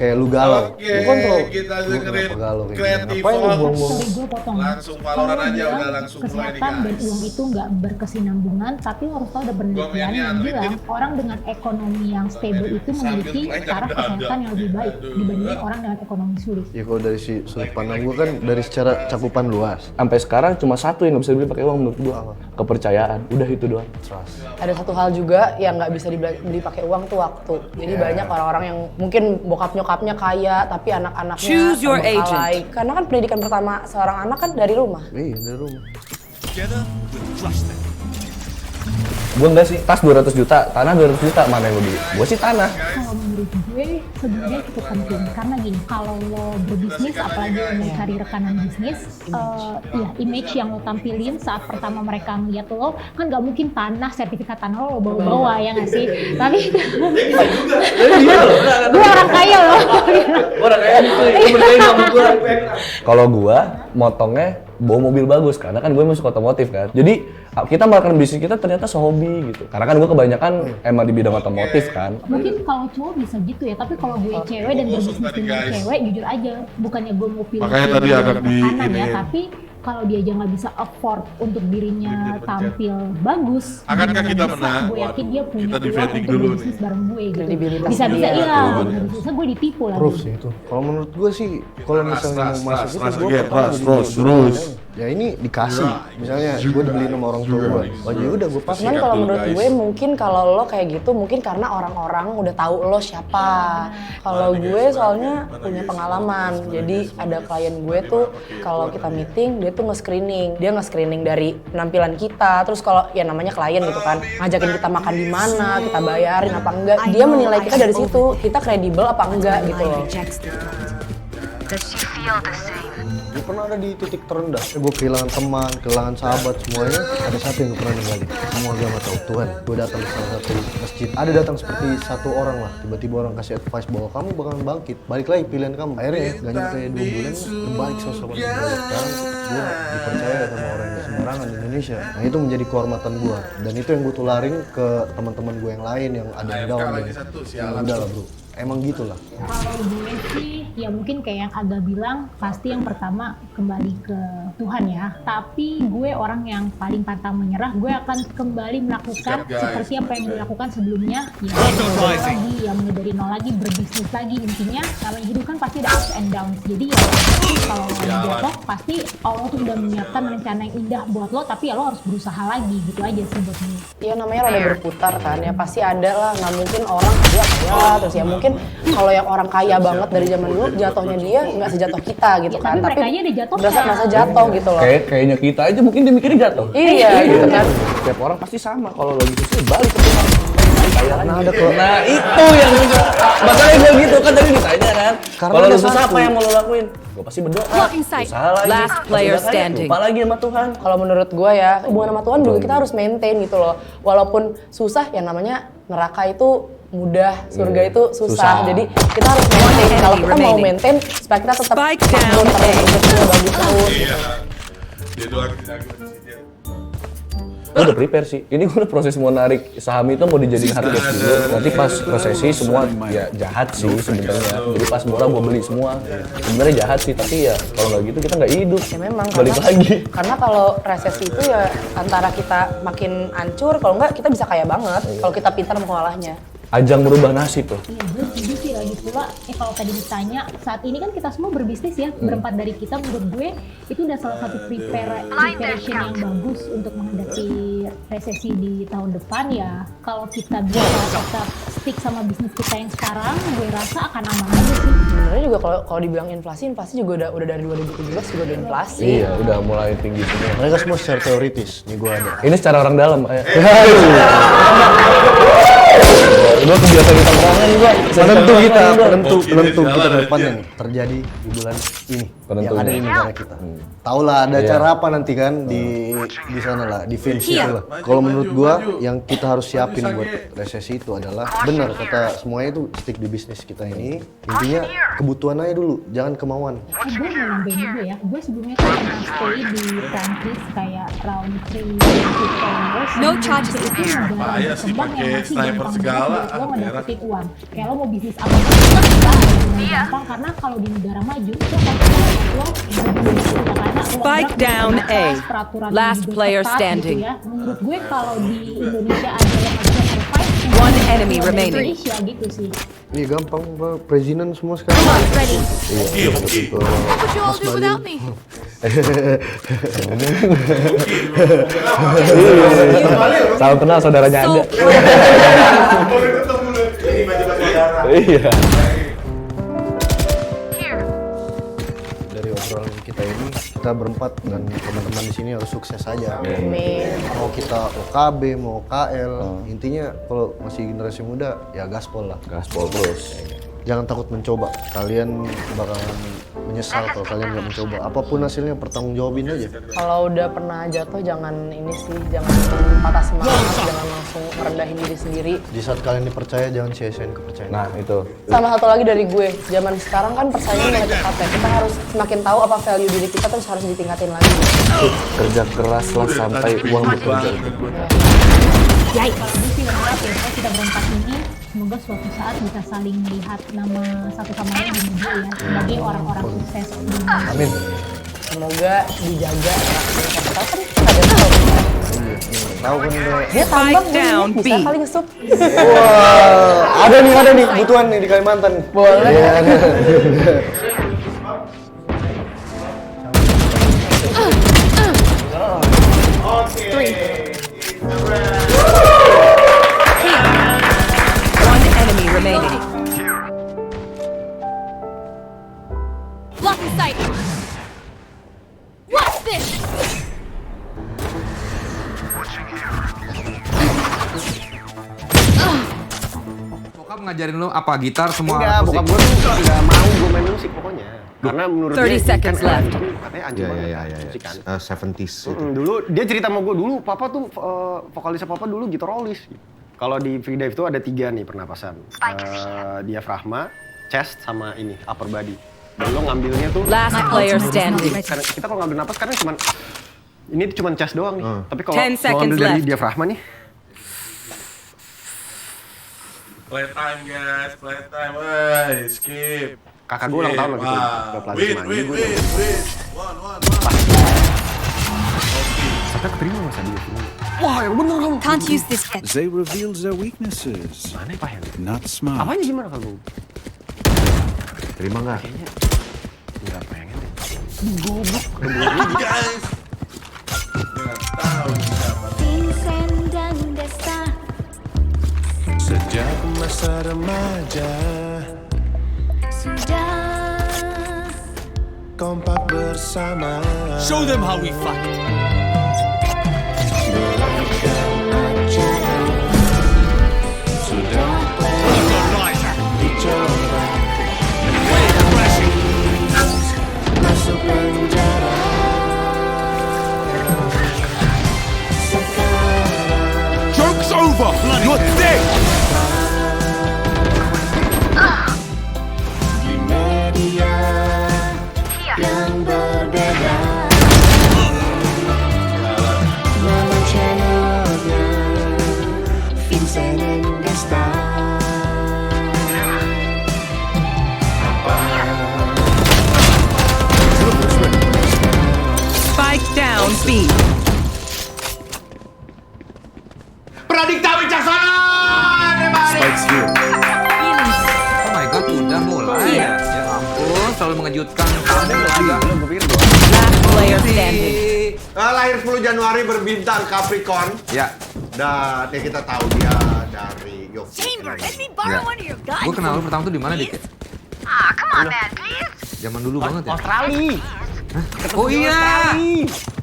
kayak lu galau. Bukan tuh. Kita Lu dengerin kenapa galau kayak Creative gitu? Ngapain lu Fox. buang-buang? Sorry gue potong. Langsung Valorant Kalau aja bilang udah langsung mulai nih kesehatan dan guys. uang itu nggak berkesinambungan, tapi lo harus tahu ada penelitian Gua yang mainnya bilang unlimited. orang dengan ekonomi yang stable itu memiliki taraf kesehatan yang lebih baik dibanding orang dengan ekonomi sulit. Ya kalau dari sudut pandang gue kan dari secara cakupan luas. Sampai sekarang cuma satu yang nggak bisa dibeli pakai uang menurut gua. Kepercayaan. Udah itu doang. Trust. Ada satu hal juga yang nggak bisa dibeli pakai uang tuh waktu. Jadi banyak orang-orang yang mungkin bokap nyokapnya kaya tapi anak-anaknya Choose your terbengkalai. Karena kan pendidikan pertama seorang anak kan dari rumah. Iya dari rumah. Gua enggak sih, tas 200 juta, tanah 200 juta, mana yang lebih? Gua sih tanah. Kalau menurut gue sebenarnya cukup penting karena gini, kalau lo berbisnis apalagi lo mencari rekanan bisnis, ya image yang lo tampilin saat pertama mereka ngeliat lo kan nggak mungkin tanah, sertifikat tanah lo bawa-bawa ya nggak sih? Tapi gue orang kaya loh. Orang kayak gitu, Kalau gua motongnya bawa mobil bagus karena kan gue masuk otomotif kan. Jadi kita melakukan bisnis kita ternyata sehobi gitu. Karena kan gue kebanyakan emang di bidang otomotif kan. Mungkin kalau cowok bisa gitu ya, tapi kalau gue cewek dan berbisnis dengan cewek, jujur aja, bukannya gue mau pilih Makanya tadi agak di kanan ya, ini. tapi kalau dia aja nggak bisa afford untuk dirinya tampil bagus, Akankah dia kita bisa, menang? gue yakin dia punya Kita peluang defending untuk dulu berbisnis nih. bareng gue gitu. Kredibilitas Bisa-bisa dia. iya, bisa gue ditipu lagi. Proof sih itu. Kalau menurut gue sih, kalau misalnya mau masuk itu gue terus. ya ini dikasih. Misalnya gue dibeliin sama orang tua gue. Oh ya udah gue pakai. Cuman kalau dulu, menurut guys. gue mungkin kalau lo kayak gitu mungkin karena orang-orang udah tahu lo siapa. Kalau gue soalnya punya pengalaman. Jadi ada klien gue tuh kalau kita meeting dia tuh nge-screening. Dia nge-screening dari penampilan kita. Terus kalau ya namanya klien gitu kan, ngajakin kita makan di mana, kita bayarin apa enggak. Dia menilai kita dari situ. Kita kredibel apa enggak gitu loh. Gue pernah ada di titik terendah. Gue kehilangan teman, kehilangan sahabat, semuanya. Ada satu yang gue pernah ninggalin. Semua agama tahu Tuhan. Gue datang ke salah satu masjid. Ada datang seperti satu orang lah. Tiba-tiba orang kasih advice bahwa kamu bakalan bangkit. Balik lagi pilihan kamu. Akhirnya gak nyampe 2 bulan, berbalik 180 derajat. Sekarang gue dipercaya sama orang yang sembarangan di Indonesia. Nah itu menjadi kehormatan gue. Dan itu yang gue tularin ke teman-teman gue yang lain yang ada yang down. Ya udah lah bro. Emang gitulah. Kalau gue sih, ya mungkin kayak yang Aga bilang, pasti yang pertama kembali ke Tuhan ya. Tapi gue orang yang paling pantang menyerah, gue akan kembali melakukan seperti apa yang gue lakukan sebelumnya. Ya mulai lagi, ya mulai dari nol lagi, berbisnis lagi. Intinya, namanya hidup kan pasti ada ups and downs. Jadi ya kalau jatuh, pasti Allah tuh udah menyiapkan rencana yang indah buat lo, tapi ya lo harus berusaha lagi, gitu aja sih buat gue. Ya namanya roda berputar kan, ya pasti ada lah, nggak mungkin orang kaya terus ya mungkin kalau yang orang kaya banget dari zaman dulu jatuhnya dia nggak sejatuh kita gitu Ya, kan, tapi mereka aja udah jatuh masa jatuh gitu loh. Kayaknya kita aja mungkin dia mikirnya jatuh. Iya gitu kan. Setiap orang pasti sama. Kalau lagi susah balik ke Tuhan. Karena ada Nah itu yang makanya gue gitu kan tadi ditanya kan. Karena Kalau ada lu susah satu. apa yang mau lu lakuin? Gue pasti berdoa. Blocking sight. Usaha lagi. Last player Udah kan, standing. Lupa lagi sama Tuhan. Kalau menurut gue ya hubungan sama Tuhan juga kita harus maintain gitu loh. Walaupun susah ya namanya neraka itu mudah, surga itu susah. Jadi kita harus maintain. Kalau kita mau maintain supaya kita tetap Spike down. makmur terus, hidupnya bagus terus. Iya. Dia doang kita gitu. Gue udah prepare sih. Ini gue udah proses mau narik saham itu mau dijadiin hard cash dulu. Nanti pas prosesi semua ya jahat sih sebenarnya. Jadi pas murah gue beli semua. Sebenarnya jahat sih, tapi ya kalau nggak gitu kita nggak hidup. Ya memang Balik lagi. karena kalau resesi itu ya antara kita makin hancur, kalau enggak kita bisa kaya banget kalau kita pintar mengolahnya. Ajang merubah nasib tuh. Iya, gue setuju sih lagi pula. Kalau tadi ditanya, saat ini kan kita semua berbisnis ya, berempat dari kita menurut gue itu udah salah satu preparation yang bagus untuk menghadapi resesi di tahun depan ya. Kalau kita bisa tetap stick sama bisnis kita yang sekarang, gue rasa akan aman aja sih. Sebenarnya juga kalau dibilang inflasi juga udah dari 2017 juga udah inflasi. Iya, udah mulai tinggi semua. mereka semua secara teoritis. Nih gue ada. Ini secara orang dalam. Gue kebiasaan di tongkrongan gue. Penentu kita ke depannya nih terjadi di bulan ini yang ada di negara kita. Tahu lah ada acara apa nanti kan di sana lah, di Vince itu lah. Kalau menurut gua yang kita harus siapin buat resesi itu adalah benar kata semuanya itu stick di bisnis kita ini. Intinya kebutuhan aja dulu, jangan kemauan. Gue mau nambahin juga ya, gue sebelumnya tuh pernah stay di Prancis kayak round 3 years. No charges itu here. negara Bahaya sih berkembang pakai yang masih sniper gampang segala, banget buat lo merah. ngedapetin uang. Kayak lo mau bisnis apa pun, karena kalau di negara maju itu lo karena Spike down A. Last player standing. ya. Menurut gue kalau di Indonesia ada yang bisa survive, One enemy di remaining. Indonesia gitu sih. Iya gampang, Pak. Presiden semua sekarang. Iya, Oke. Mas Bali. Salam kenal saudaranya Anda. Baru ketemu lu. Ini baju-baju darah. Iya. Dari obrolan kita ini, kita berempat dan teman-teman di sini harus sukses saja. Amin. Mau kita OKB, mau KL, intinya kalau masih generasi muda ya gaspol lah. Gaspol terus. Jangan takut mencoba. Kalian bakalan menyesal kalau kalian nggak mencoba. Apapun hasilnya pertanggung jawabin aja. Kalau udah pernah jatuh jangan ini sih, jangan patah semangat, jangan langsung merendahin diri sendiri. Di saat kalian dipercaya jangan sia-siain kepercayaan. Nah itu. Sama satu lagi dari gue, zaman sekarang kan persaingan mulai cepat ya. Kita harus semakin tahu apa value diri kita terus harus ditingkatin lagi. Kerja keras lah sampai uang bekerja. Ya, kalau gue sih berharap ya kita berempat ini semoga suatu saat bisa saling melihat nama satu sama lain di media ya sebagai orang-orang sukses di Indonesia. Amin. Semoga dijaga ya. Kita kan nggak tahu. Tahu kan udah. Dia tambang down, bisa B. kali ngesup. Wah, ada nih kebutuhan nih di Kalimantan. Boleh. Iya. One enemy remaining. Blocking sight. What's this? Bokap ngajarin lu apa gitar semua Enggak, musik? bokap gue tuh nggak mau gue main musik pokoknya. Karena menurut 30 dia seconds kan left. katanya anjing banget musik kan. 70s itu. Dulu dia cerita sama gue dulu, papa tuh vokalisnya papa dulu gitarolis. Kalau di freedive tuh ada 3 nih pernapasan. Diafragma, chest sama ini upper body. Dan lo ngambilnya tuh Last player standing. karena kita kalau ngambil napas karena cuman ini cuman chest doang nih. Tapi kalau 10 lo seconds ngambil dari left. diafragma nih, Playtime guys, playtime. Wey, skip. kakak gue ulang tahun waktu itu. Udah pelatih Wait, main. wait, Jadi gue wait, wait. One. Sampai keterima masa dia. Wah, yang bener kamu. Can't use this yet. They reveal their weaknesses. Mana Pak yang? Not smart. Apanya gimana kalau? Terima nggak? Enggak pengen. Guys. Nggak tahu siapa. Vincent dan Desta. Sejak masa remaja, Sudah. kompak bersama. Show them how we fight. Sudah dicoba. Masuk penjara. Joke's over. You're dead. Di media yang berbeda. Nama channelnya Vincent dan Desta. Spike down B. Pradikta Wicaksana. Spikes here. Oh my god, udah mulai ya. Ya ampun, selalu mengejutkan kamu juga. Last player standing. Lahir 10 Januari berbintang Capricorn. Ya, Dan ya kita tahu dia dari Yofi. Chamber, let me ya. borrow one of your guns. Gue kenal lu pertama tuh di mana, Dik? Come on, man, please. Zaman dulu banget ya. Australia. Oh iya.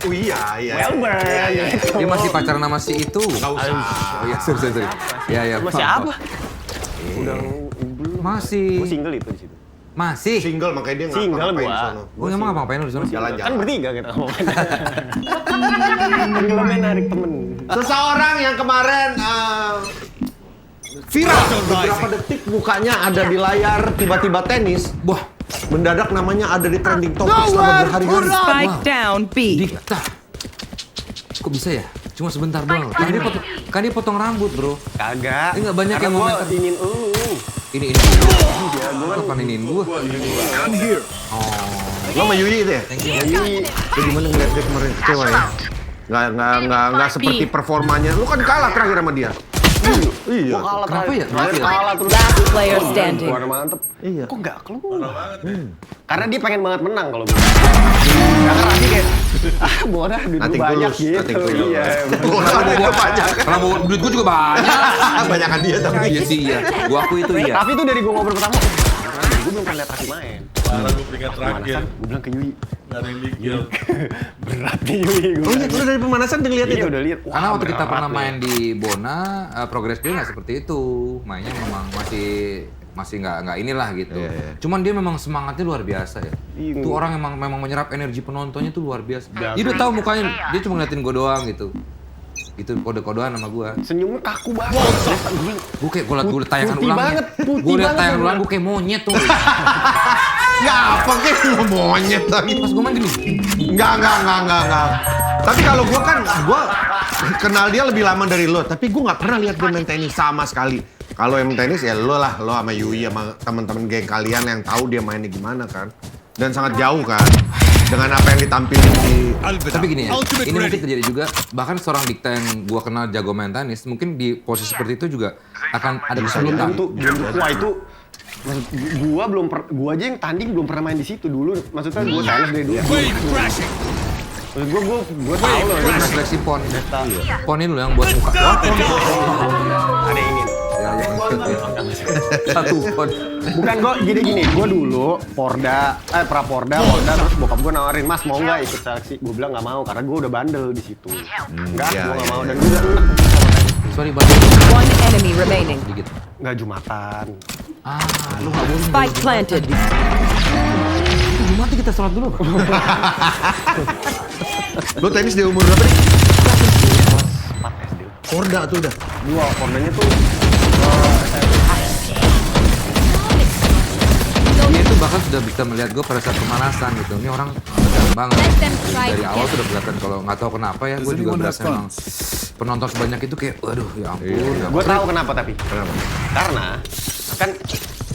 Oh iya. Melbourne. Dia masih pacaran sama si itu. Nggak usah. Oh iya, sorry. Iya, iya. Masih paham, apa? paham. Udah belum. Masih. Gue single itu di situ. Masih. Single makanya dia nggak Single ngapain gua. sono. Oh, emang apa ngapain lu di sana? Kan Jalan-jalan. bertiga kita ngomongin. Filmnya narik temen. Seseorang yang kemarin viral beberapa detik mukanya ada di layar tiba-tiba tenis. Wah, Mendadak namanya ada di trending topic selama berhari-hari. Spike down B. Dikta. Kok bisa ya? Cuma sebentar doang. Kan dia potong rambut, bro. Kagak. Ini nggak banyak Karena yang gua komentar. ingin lu. Ini dulu. Gua kan iniin gua. Lo sama Yui itu ya? Thank you. Lu gimana ngeliat dia kemarin kecewa ya? Nggak seperti performanya. Lu kan kalah terakhir sama dia. Iya. Gua kalah Kenapa ya? terakhir. Kalah terus. Last player standing. Gua mantep. Iya. Kok nggak keluar? Karena dia pengen banget menang kalau gue. Karena Raffi kayak, bodoh duit Nothing banyak tulus, gitu. nothing tulus. Iya. Gua banyak. Karena duit gua juga banyak. Banyakan dia tapi. Iya sih iya. Gua aku itu iya. Raffi tuh dari gue ngobrol pertama, gue belum pernah lihat Raffi main. Parah gue peringkat terakhir. Gue bilang ke Yui, Gak ada yang legal. berat nih Yui. Oh iya, udah dari pemanasan udah lihat Iya itu. udah lihat. Karena waktu kita pernah main di Bona, progres dia nggak seperti itu. Mainnya memang masih nggak inilah gitu. Iya. Cuman dia memang semangatnya luar biasa ya. Iya. Tuh orang memang menyerap energi penontonnya tuh luar biasa. Dia udah tahu mukanya, dia cuma ngeliatin gue doang gitu. Itu kode-kodean sama gue. Senyumnya kaku banget. Gue kayak gue liat tayangan Putih ulangnya. banget, putih Gue liat banget tayangan dia ulang gue kayak monyet tuh. Nggak apa kayak lu monyet lagi. Pas gue main gini. Nggak. Tapi kalau gua kenal dia lebih lama dari lo. Tapi gua nggak pernah lihat dia main tenis sama sekali. Kalau yang main tenis ya lo lah, lo sama Yui sama teman-teman geng kalian yang tahu dia mainnya gimana kan. Dan sangat jauh kan dengan apa yang ditampilin di. Tapi gini ya, ini mungkin terjadi juga. Bahkan seorang Dikta yang gua kenal jago main tenis, mungkin di posisi seperti itu juga akan ada kesulitan. Wah itu, gua aja yang tanding belum pernah main di situ dulu. Maksudnya gua tenis dari dulu. Maksud gua tahu loh. Gue pernah seleksi pon. Pon ini loh yang buat muka. Ada ini. Ya. Satu pon. Bukan gini, gue dulu Praporda, terus bokap gue nawarin, Mas mau nggak ikut seleksi? Gue bilang nggak mau karena gue udah bandel di situ. Enggak, gue nggak mau dan gue udah enak. Sorry banget. One enemy remaining. Dikit. Nggak Jumatan. Lu nggak boleh. Spike planted. Jumat kita sholat dulu. Lo tenis di umur berapa nih? 4 SD. Porda tuh udah. Pordanya tuh Dia itu bahkan sudah bisa melihat gue pada saat pemanasan gitu. Ini orang keren banget. Dari awal sudah kelihatan kalau nggak tahu kenapa ya. Gue juga berasa emang penonton sebanyak itu kayak, waduh ya ampun. gue tahu kenapa tapi. Karena kan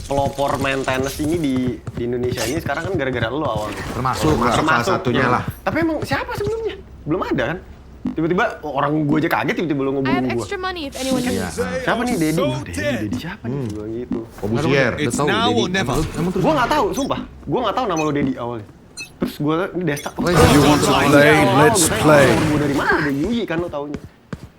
pelopor main tenis ini di Indonesia ini sekarang kan gara-gara lo awalnya. Termasuk salah satunya lah. Tapi emang siapa sebelumnya? Belum ada kan? Tiba-tiba orang gue aja kaget tiba-tiba lo ngomongin gue. Siapa nih Dedi siapa nih? Gue gitu. Kobusier. Udah tahu Dedi. Gue nggak tahu, sumpah. Gue nggak tahu nama lo Dedi awalnya. Terus gue ini Desta. You want to play? Let's play. Gue dari mana? Dari Yui kan lo taunya.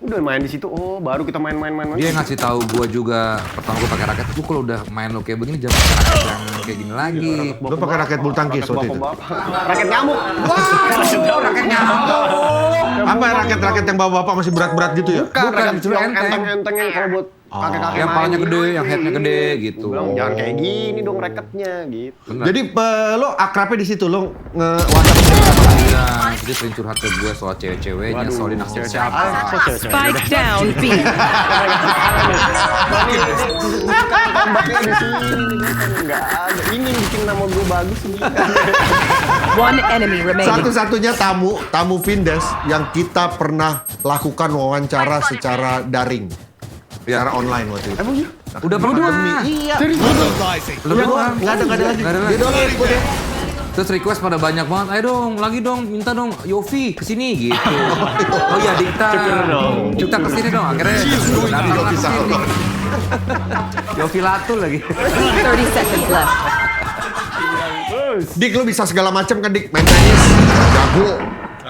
Udah main di situ. Oh, baru kita main. Dia ngasih tahu gue juga pertama gue pakai raket. Gue kalau udah main lo kayak begini jangan pakai raket yang kayak gini lagi. Lo pakai raket bulu tangkis waktu itu? Raket nyamuk. Raket nyamuk. Apa raket-raket yang bawa-bapak masih berat-berat gitu ya? Bukan, raket cuma enteng yang kalau buat kakek-kakek Yang palanya gede, yang headnya gede gitu. Bilang jangan kayak gini dong raketnya gitu. Jadi lo akrabnya di situ lo nge-WhatsApp. Iya, dia sering curhat ke gue soal cewek-ceweknya, soal dia naksir siapa. Spike down B. Tambahnya di sini nggak ada. Ini yang bikin nama gue bagus nih. One enemy remaining. Satu-satunya tamu Vindes yang kita pernah lakukan wawancara secara daring. Secara online waktu itu. Emang iya? Udah pernah. Iya. Lu doang. Nggak ada lagi. Nggak ada Dia doang yang ikut ya. Terus request pada banyak banget, ayo dong, lagi dong, minta dong, Yofi kesini gitu. Oh iya, Dikta, Dikta kesini dong, akhirnya datang lah kesini. Yofi Latul lagi. 30 seconds left. Dik, lu bisa segala macam kan Dik, main tenis,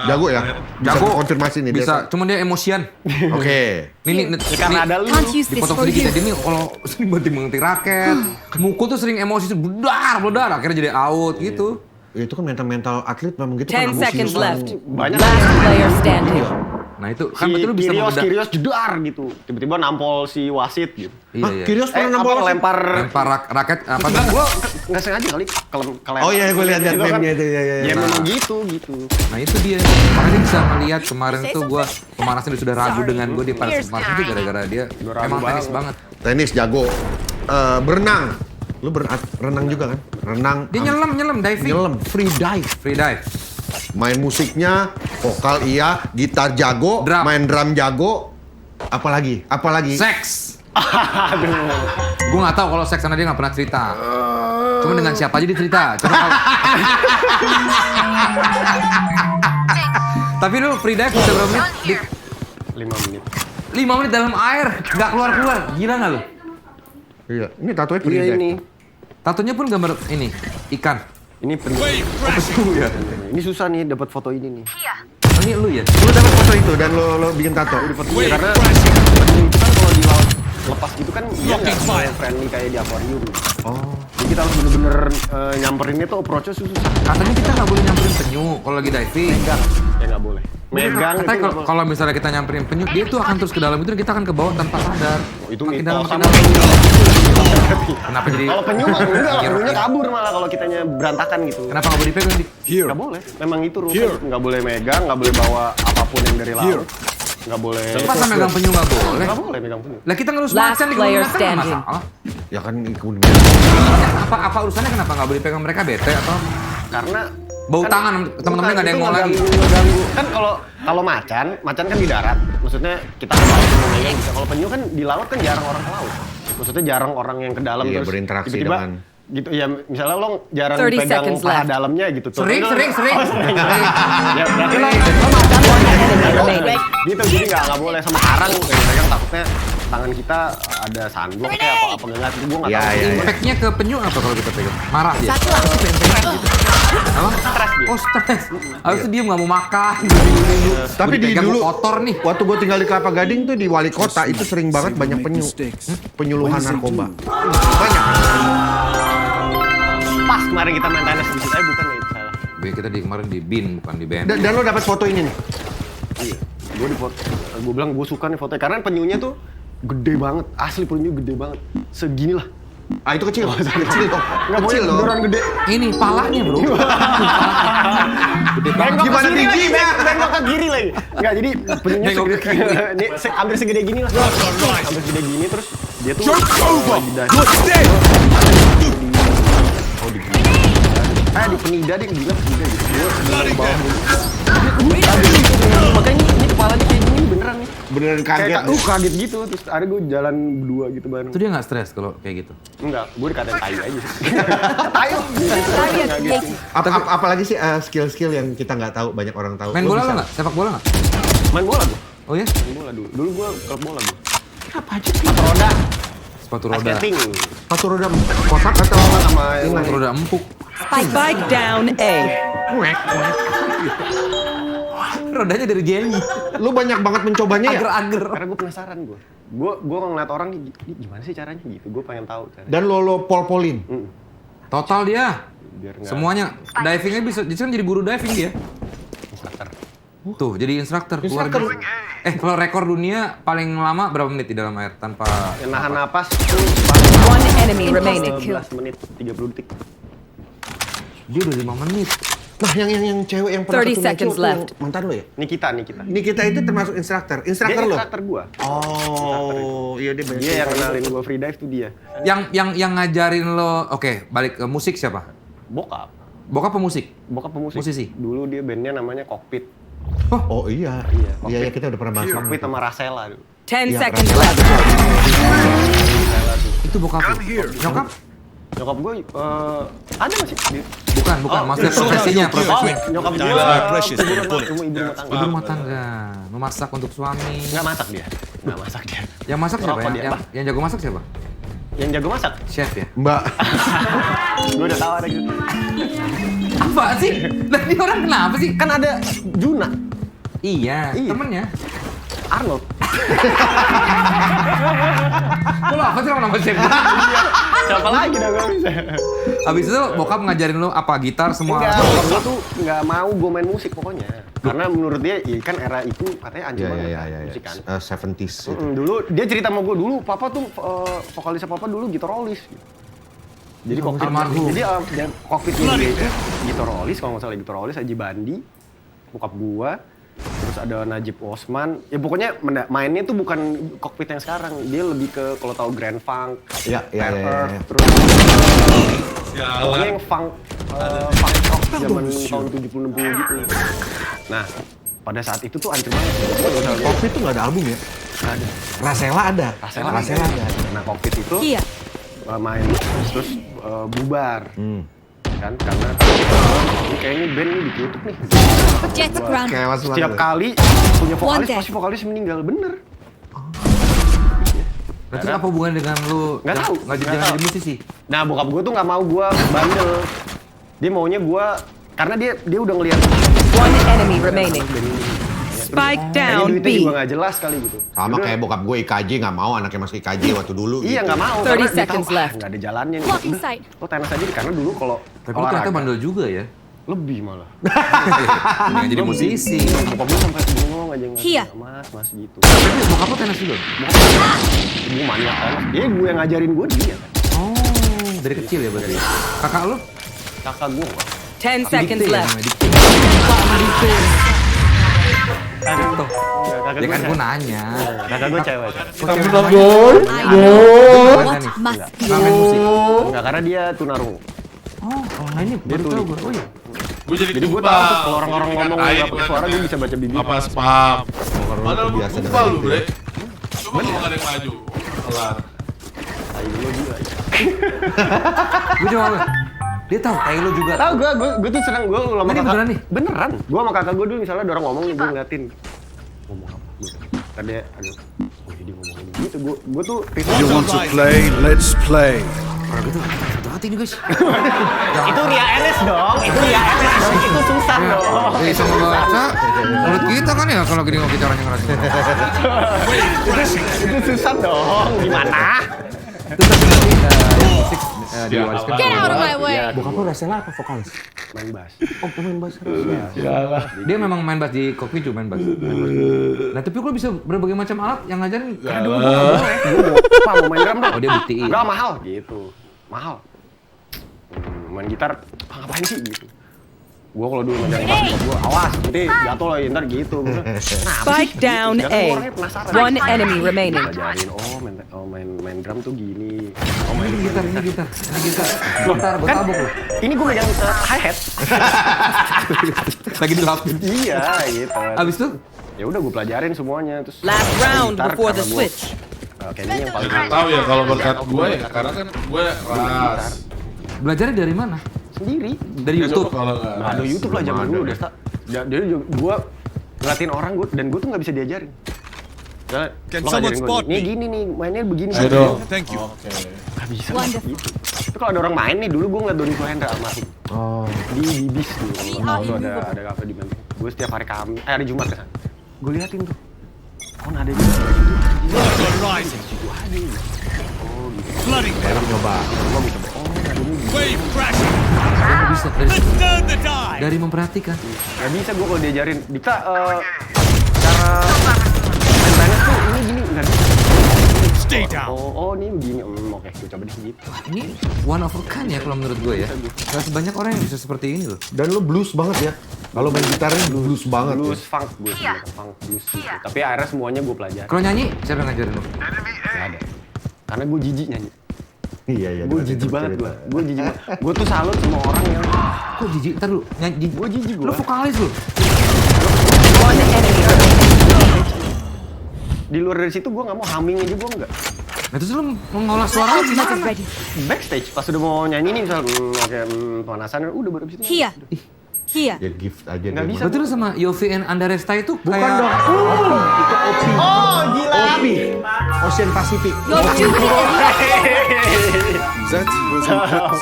jago ya, jago konfirmasi nih Bisa, cuman dia emosian. Oke. Ini Karena ada lu. dipotong sedikit aja. Ini kalau sering berhenti raket, mukul tuh sering emosi, bledar, akhirnya jadi out gitu. Itu kan mental atlet memang gitu 10 kan. seconds left. Banyak. Last player standing. Nah itu kan betul lu bisa Kirios jedar gitu. Tiba-tiba nampol si wasit gitu. Iya. Kirios pernah nampol lempar raket apa? Gue nggak sengaja kali kelempar. Oh iya, gue lihat Gitu kan. meme-nya itu ya. Ya memang gitu. Nah itu dia. Makanya dia bisa melihat kemarin tuh gue pemanasan dia sudah ragu dengan gue di pemanasan itu gara-gara dia emang tenis banget. Tenis jago. Berenang. Lu renang juga kan? Renang. Dia nyelam diving. Nyelam, free dive. Main musiknya, vokal iya, gitar jago, main drum jago. Apalagi? Seks. Aduh. Gue nggak tahu kalau seks sama dia nggak pernah cerita. Cuma dengan siapa aja dia cerita. Cuma kalau... Tapi lu free dive bisa berapa menit? 5 menit. 5 menit dalam air, nggak keluar-keluar. Gila nggak lu? Iya, ini tatonya free Iya dive. ini. Tatonya pun gambar ini, ikan. Ini penyu. Ya. Ini susah nih dapat foto ini nih. Oh, ini lu ya? Lu dapat foto itu dan lo bikin tato. Iya karena penyu itu kan kalau di laut lepas gitu kan dia nggak friendly kayak di akuarium. Oh. Jadi kita harus bener-bener nyamperinnya tuh approach-nya susah. Katanya kita nggak boleh nyamperin penyu kalau lagi diving. Megang. Ya nggak boleh. Megang Katanya itu kalau misalnya kita nyamperin penyu, dia tuh akan terus ke dalam itu dan kita akan ke bawah tanpa sadar. Oh, itu makin mitos dalam, sama makin dalam. penyu. Kenapa jadi? Kalau penyu mah enggak, penyunya kabur malah kalau kitanya berantakan gitu. Kenapa nggak boleh dipegang, Dik? Nggak boleh. Memang itu rule. Nggak boleh megang, nggak boleh bawa apapun yang dari laut. Nggak boleh. Masa megang penyu nggak boleh? Nggak boleh megang penyu. Lah kita ngelus Last macan di player gunung kan standing. masalah. Ya kan ikut. Apa urusannya kenapa nggak boleh pegang mereka bete atau? Karena Bau tangan, teman-temannya nggak ada yang mau lagi. Ngeganggu. Kan kalau macan kan di darat. Maksudnya kita ke laut mau megang bisa. Kalau penyu kan di laut kan jarang orang ke laut. Maksudnya jarang orang yang ke dalam Iya, terus berinteraksi tiba-tiba dengan- gitu ya misalnya lo jarang 30 pegang seconds paha left. dalamnya gitu tuh. Sering. Ya berarti lo macan remaining. gitu jadi nggak boleh sama karang pegang takutnya tangan kita ada sandok kayak apa enggak itu gua nggak Iya, tahu. iya, iya. Impactnya ke penyu apa kalau kita pegang? Marah dia. Apa? Stres dia. Oh stres. Habis itu dia nggak mau makan. Tapi di Dipegang dulu kotor nih. waktu gue tinggal di Kelapa Gading tuh di wali kota itu sering banget banyak penyuluhan narkoba. Banyak. Pas kemarin kita main tenis di situ bukan ya itu salah. Kita di kemarin di bin bukan di band. Dan lo dapat foto ini nih. Iya, gue bilang gue suka nih fotonya karena penyunya tuh gede banget, asli penyu gede banget, segini lah. Ah itu kecil. Kecil kok. Nggak boleh Kecil loh. beneran gede. Ini palanya bro. Gede banget. Bengkok Gimana ke kiri tinggi, lagi, bengkok ke kiri lagi. Nggak, jadi penyunya Bengkok ke segede, ini hampir segede gini lah. Hampir segede gini terus dia tuh lagi dive. Oh di di penida deh, gila penida gitu. Dia di bawah dulu. Makanya ini kepalanya kayak gini beneran nih. Beneran kaget. Kaget gitu, terus ada gue jalan berdua gitu bareng. Itu dia nggak stres kalau kayak gitu? Enggak, gue dikatain tai aja sih. Tai loh. Apalagi sih skill-skill yang kita nggak tahu, banyak orang tahu. Main Lo bola bisa. lo nggak? Sepak bola nggak? Main bola gue. Oh ya? Main bola dulu. Dulu gue klub bola gue. Apa aja sih? Sepatu roda. Sepatu roda. Skating. Sepatu roda kotak atau Sama Sepatu roda empuk. Spike down A. Rodanya dari Jenny. lu banyak banget mencobanya ya? Ager-ager. Karena gue penasaran gue. Gue ngeliat orang nih, gimana sih caranya gitu. Gue pengen tahu caranya. Dan lo pol-polin. Total dia. Biar nggak Semuanya divingnya bisa. Jadi kan jadi guru diving dia. instructor. Tuh jadi instruktur. Instruktur. Kalau rekor dunia paling lama berapa menit di dalam air tanpa Yang nahan napas itu One enemy remaining. 11 menit, 30 detik. dia udah 5 menit. Nah, yang cewek yang pernah 30 ketemu seconds cowok tuh left. mantan lo ya? Nikita. Nikita itu termasuk instruktur. Dia Instruktur lo? instruktur gue. Oh, iya dia banyak. Dia yang kenalin gue free dive tuh dia. Yang ngajarin lo, oke, balik ke musik siapa? Bokap. Bokap pemusik? Bokap pemusik. Musisi? Dulu dia bandnya namanya Cockpit. Oh iya. Iya, Iya, kita udah pernah bahas. Cockpit sama Rasela dulu. 10 Yeah, seconds right. left. Itu bokap lo? Nyokap? Nyokap gue ada masih di Bukan, maksudnya profesinya. nyokap gue Ibu rumah tangga, memasak untuk suami. nggak masak dia. Yang masak siapa? Rokok dia, Pak. Yang jago masak siapa? Yang jago masak Chef ya? Mbak. gue udah tahu ada gitu. Apa sih? Nah, ini orang kenapa sih? Kan ada Juna, Iya, temennya. Arnold. Lo apa sih nama chef? Siapa lagi dah gue bisa. Habis itu bokap ngajarin lo apa gitar semua. Enggak, bokap gue tuh nggak mau gue main musik pokoknya. Karena menurut dia, ya kan era itu katanya anjing banget musik kan. 70s. Dulu dia cerita sama gue dulu, papa tuh vokalisnya papa dulu gitarolis. Jadi kokpit, almarhum. jadi kokpitnya dia itu gitarolis, kalau nggak salah gitarolis Haji Bandi, bokap gua, terus ada Najib Osman. Ya pokoknya mainnya tuh bukan kokpit yang sekarang, dia lebih ke kalau tahu Grand Funk, Iya. terus pokoknya yang funk rock zaman tahun 70-60 gitu. Nah, pada saat itu tuh anjir banget. Cockpit tuh nggak ada album ya? Nggak ada. Rasela ada. Rasela ada. Nah, kokpit itu Iya. main terus bubar. Kan karena ini kayaknya band ini ditutup nih. Project ground. Setiap kali punya vokalis pasti vokalis meninggal, bener. Berarti apa hubungannya dengan lu? Nggak tahu. Nggak jadi musisi? Nah bokap gue tuh nggak mau gue bandel. Dia maunya gue karena dia udah ngeliat One enemy remaining. Spike down duitnya B. juga nggak jelas kali gitu. Sama kayak bokap gue IKJ nggak mau anaknya masuk IKJ waktu dulu. Iya gitu. nggak mau. 30 karena dia seconds tahu, left. Nggak ada jalannya nih. Blocking Udah, sight. lo tenis aja karena dulu kalau Tapi lu ternyata bandel juga ya? lebih malah. Nggak jadi musisi. Bokap gue sampai bengong aja Iya. mas gitu. Tapi bokap lu tenis juga? Gue mania tenis. Dia gue yang ngajarin gue dia kan. Oh, dari kecil ya berarti? Kakak lu? Kakak gue. 10 seconds Dikte ya, left. namanya, dikte. Tuh. Ya kan gue nanya. Kakak gue cewek. Tapi What must be? main musik. Enggak karena dia tunarungu. Nah ini baru tahu gue. Oh iya. Gue jadi Jadi gue tahu tuh kalau orang-orang ngomong nggak pakai suara gue bisa baca bibir. apa spam. Padahal lu biasa lupa dengan lu, itu Bre. Coba kalau nggak ada yang maju. Kelar. Tai lu juga. Gue coba lu. Dia tahu, tai lu juga. Tahu gue tuh seneng gue lama Ini beneran nih? Beneran. Gue sama kakak gue dulu misalnya ada orang ngomong nih gue ngeliatin. Ngomong apa? Gitu. Tadi aduh. Oh jadi ngomongin gitu. Gue tuh You want to play? Let's play. Kalau gitu, hati-hati nih guys. itu Ria RS dong. Itu Ria RS dong. Itu susah dong. Bisa ngebaca. Menurut kita kan ya kalau gini kita orang yang ngerasa. Itu susah dong. Gimana? Itu tapi nanti yang musik diwariskan. Get out of my way. Bokap lu Rasela apa vokalis? Main bass. Oh pemain bass. Dia memang main bass di Kokpiju main bass. Nah tapi lu bisa berbagai macam alat yang ngajarin. Karena dulu gue nggak boleh. Gue mau main drum dong. Oh dia buktiin. Enggak mahal gitu. Mahal. Main gitar ngapain sih gitu. Gue kalau dulu ngajarin bass gue awas nanti jatuh lah ntar gitu. Spike down A. One enemy remaining. Main drum tuh gini. Ini gitar. Gitar, gue Kan, tabuk lu. ini gue megang hi-hat. Lagi dilapin. Iya gitu. Abis itu? Ya udah gue pelajarin semuanya terus. Last round gitar before the karena switch. Kayaknya yang paling Nggak tahu ya kalau berkat gue ya karena kan gue ras. Belajarnya dari mana? sendiri. Dari YouTube? Kalau nggak Nah, ada YouTube lah zaman dulu udah. Jadi gue ngeliatin orang dan gue tuh nggak bisa diajarin. Misalnya, lo ngajarin gue nih gini nih mainnya begini. Ayo dong. Thank you. Oke. Gak bisa gitu. Itu kalau ada orang main nih dulu gue ngeliat Doni Hendra almarhum. Di bis dulu. Kalau tuh ada kafe di Menteng. Gue setiap hari hari Jumat kan. Gue liatin tuh. Oh ada juga. Oh gitu. Enak nyoba. Gue bisa. Oh ada ini. Bisa dari memperhatikan. Gak bisa gue kalau diajarin. Dika cara main tenis tuh ini gini nggak bisa. Oh ini begini. Oke gue coba di sini. Ini one of a kind ya kalau menurut gue ya. Gak sebanyak orang yang bisa seperti ini loh. Dan lo blues banget ya. Kalau main gitarnya blues banget. Blues Ya. funk gue funk blues gitu. Tapi akhirnya semuanya gue pelajari. Kalau nyanyi siapa yang ngajarin lo? Gak ada. Karena gue jijik nyanyi. Iya iya. Gue jijik banget gue. Gue jijik banget. Gue tuh salut sama orang yang Kok jijik? Ntar lu nyanyi. gue jijik gue. Lu vokalis lu. One enemy remaining. Di luar dari situ gue nggak mau humming aja gue nggak. Nah terus lu mengolah suara lu gimana? Backstage pas udah mau nyanyi nih misal pemanasan udah baru abis itu. Here. Here. Ya gift aja. Nggak dia. bisa. Berarti lu sama Yofi and Andaresta itu Bukan kayak... dong. Itu OP. Oh gila. OP. Ocean Pacific. Your duty That was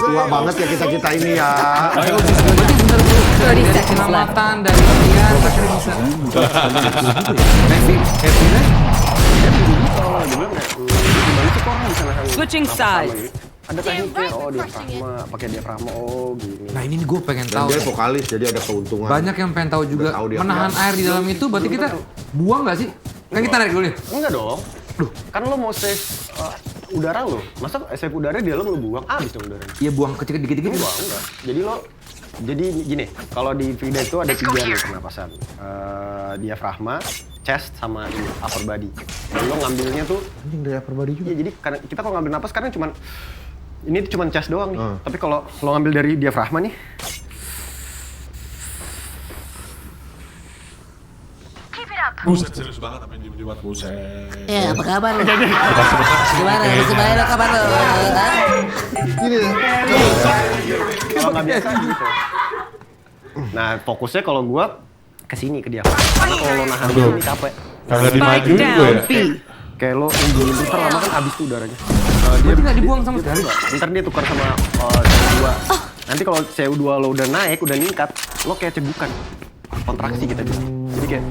Tua banget ya kita ini ya. Berarti bener lu 30 dari seconds left. pengamatan, dari latihan, pasti bisa. Happy kan? Gimana sih kok orang bisa nahan? Switching sides. Ada tekniknya, oh diafragma, pakai diafragma, oh gini. Nah ini gue pengen Dan tahu. dia vokalis jadi ada keuntungan. Banyak yang pengen tahu juga Udah tahu dia menahan apa. air di dalam itu berarti kita buang nggak sih? Kan kita narik dulu nih. Enggak dong. Duh, kan lo mau save udara lo. Masa save udara di dalam lo buang? Habis dong udara. Iya buang kecil dikit-dikit. Enggak. Jadi gini, kalau di freedive itu ada 3 nih pernapasan. Diafragma, chest sama ini, upper body. Dan lo ngambilnya tuh Anjing dari upper body juga. iya jadi karena kita kalau ngambil napas karena cuman ini tuh cuman chest doang nih. Tapi kalau lo ngambil dari diafragma nih Keep it up. Buset, serius banget apa yang dibuat buset. Ya, apa kabar lu? Gimana? Lu sebaik lo kabar lo? Gini, Kalau nggak biasa gitu. Nah, fokusnya kalau gua kesini ke dia. Karena kalau lo nahan dia ini capek. Kagak dimajuin gue ya. Kayak lo nungguin puter lama kan habis tuh udaranya. Berarti nggak dibuang sama sekali? Ntar dia tukar sama CO2. Nanti kalau CO2 lo udah naik, udah meningkat, lo kayak cebukan. Kontraksi kita bilang. Jadi kayak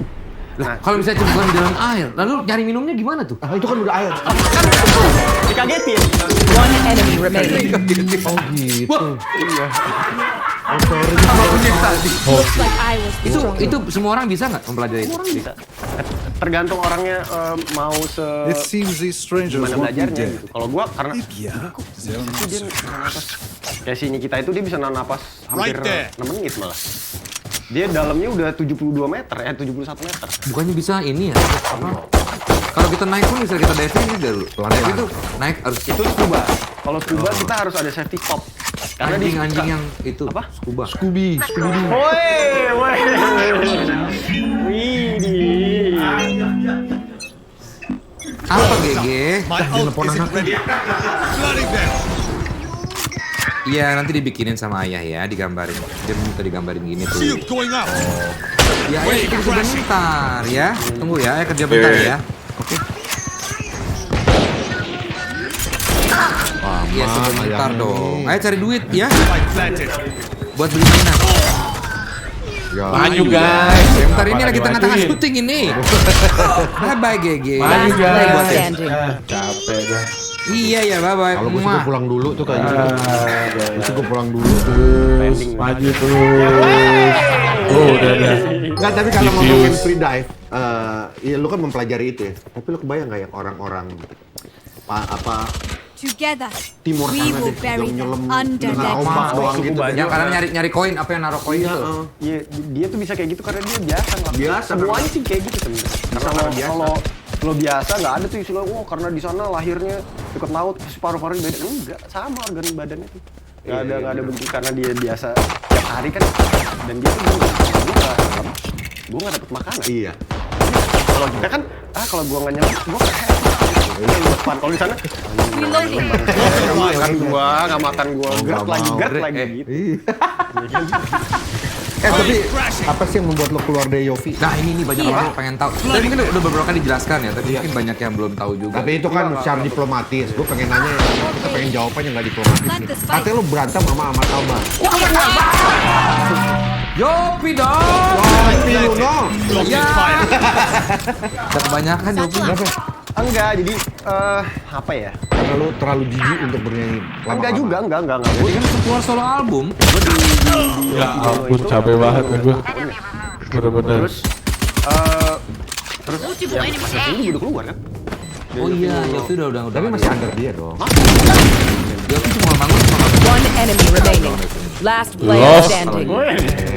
Nah, kalau misalnya cebukan di dalam air, lalu nyari minumnya gimana tuh? itu kan udah air. dikagetin. One enemy remaining. Oh gitu. Iya. Looks like I was Itu semua orang bisa nggak mempelajari itu? Bisa. Tergantung orangnya mau It seems these strangers gimana won't be belajarnya dead. gitu. Kalau gua karena Yeah. dia napas kayak sini kita itu dia bisa napas hampir 6 menit malah. Dia dalamnya udah 72 meter, 71 meter. Bukannya bisa ini ya? Apa? Kalau kita naik pun bisa kita diving ini dulu. Diving itu naik harus Itu scuba. Kalau scuba kita harus ada safety stop. Karena di anjing yang itu apa? Scuba. Scooby. Woi. Widih. Apa GG? Iya, nanti dibikinin sama ayah ya, digambarin. Dia minta digambarin gini tuh. Ya, ayah kerja sebentar ya. Tunggu ya, ayah kerja bentar ya. Oke. Wah, iya sebentar dong. Ayah cari duit ya. Buat beli mainan. Ya. Maju guys. Bentar ini lagi tengah-tengah syuting ini. Bye-bye GG. Maju last player guys. standing. Capek dah. Iya ya, bye-bye. Kalau gue sih gue pulang dulu tuh kayak gitu. Gue sih gue pulang dulu tuh. Maju terus. Oh, udah. Nggak, tapi kalau ngomongin free dive, ya lu kan mempelajari itu ya. Tapi lu kebayang nggak yang orang-orang apa Together, timur we sana will deh, bury yang them nyelam under dengan that ombak mountain. doang gitu. Yang karena nyari koin, apa yang naruh koin itu? Iya, dia tuh bisa kayak gitu karena dia biasa ngelakuin. Biasa, Semuanya sih kayak gitu sebenarnya. Karena biasa. Kalau lo biasa nggak ada tuh istilah, wah karena di sana lahirnya dekat laut, paru-paru beda. Enggak, sama organ badannya tuh. Nggak ada bentuk karena dia biasa tiap hari kan. Dan dia tuh gue nggak dapet makanan. Iya. Kalau kita kan, kalau gue nggak nyelam, gue kayak kalau di sana, nggak makan gue, nggak makan gue, gerak lagi gitu. Tapi apa sih yang membuat lo keluar dari Yofi? Nah ini nih banyak orang pengen tahu. Tapi mungkin udah beberapa kali dijelaskan ya, tapi mungkin banyak yang belum tahu juga. Tapi itu kan secara diplomatis. Gue pengen nanya, kita pengen jawabannya nggak diplomatis nih. Katanya lu berantem sama Ahmad Albar. Yopi dong! Yopi Luno! Iya! Udah kebanyakan Yopi. Enggak, jadi apa ya? Karena lu terlalu jijik untuk bernyanyi lama-lama. Enggak juga, enggak. Jadi kan keluar solo album. Ya ampun, capek banget kan gue. Bener-bener. Terus yang pas ini udah keluar kan? Oh iya, Yopi udah. Tapi masih under dia dong. Yopi cuma bangun sama One enemy remaining. Last player Lost. standing.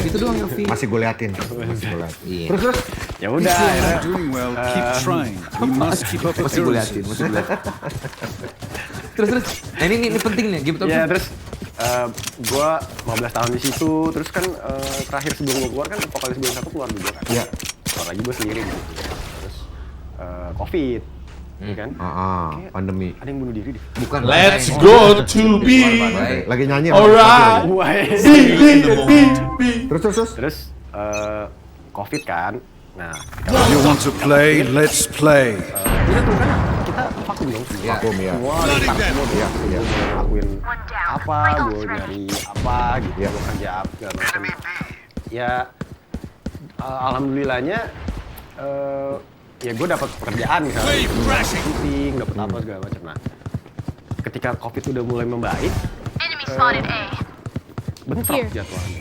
itu doang Yopi. Masih gue liatin. Masih gue liatin. Iya. Terus ya udah. akhirnya, Doing well. Keep trying. We must keep up Masih gue liatin, masih gue liatin. Terus. Nah, ini penting nih, gitu. Ya terus gue 15 tahun di situ. Terus kan terakhir sebelum gue keluar kan vokalis gue yang satu keluar juga kan. Iya. Keluar lagi gue sendiri gitu. Terus COVID, ya kan? Kayak Pandemi. ada yang bunuh diri deh. Bukan. Let's go to be. Lagi nyanyi. Alright. Terus. Terus COVID kan. Nah, You want to play? Let's play. kita tuh kan kita vakum dong semua. Vakum ya. Semua restart semua tuh. Iya. Gue ngelakuin apa, gue nyari apa gitu, gue kerja apa segala macam. Ya alhamdulillahnya ya gue dapat pekerjaan misalnya, syuting, dapat apa segala macam. Nah, ketika COVID udah mulai membaik, bentrok jadwalnya.